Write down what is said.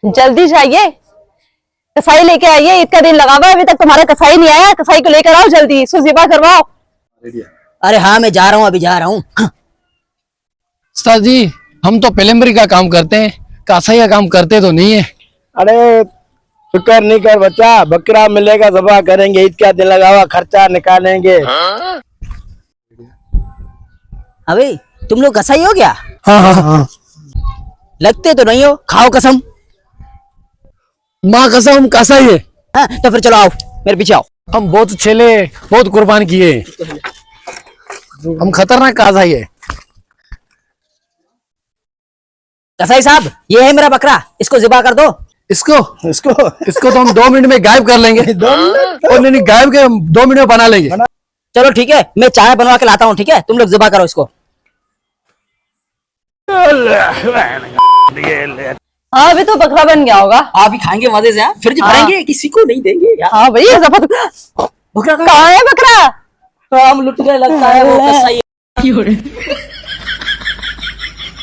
जल्दी जाइए, कसाई लेके आइए। इतना दिन लगा हुआ है, अभी तक तुम्हारा कसाई नहीं आया। कसाई को लेकर आओ जल्दी, इसको ज़िबा करवाओ। अरे हाँ, मैं जा रहा हूँ, अभी जा रहा हूँ। उस्ताद जी, हम तो प्लम्बरी का काम करते हैं, कसाई का काम करते तो नहीं है। अरे फिक्र नहीं कर बच्चा, बकरा मिलेगा ज़बह करेंगे। ईद का दिन लगा हुआ, खर्चा निकालेंगे। अबे तुम लोग कसाई हो क्या? हाँ हाँ हाँ, लगते तो नहीं हो, खाओ कसम। माँ कसम हम कसाई है। हाँ, तो फिर चलो आओ, मेरे पीछे आओ। हम बहुत छेले, बहुत कुर्बान किए, हम खतरनाक कसाई है। कसाई साहब, ये है मेरा बकरा, इसको ज़िबा कर दो। इसको इसको इसको तो हम 2 मिनट में गायब कर लेंगे। और नहीं गायब के हम 2 मिनट में बना लेंगे। चलो ठीक है, मैं चाय बनवा के लाता हूँ, ठीक है? तुम लोग ज़िबा करो इसको। हाँ, अभी तो बकरा बन गया होगा। आप भी खाएंगे मजे से, फिर जो भरेंगे किसी को नहीं देंगे यार। हाँ भैया, बकरा कहाँ है बकरा? हम लुट गए, लगता है वो कसाई।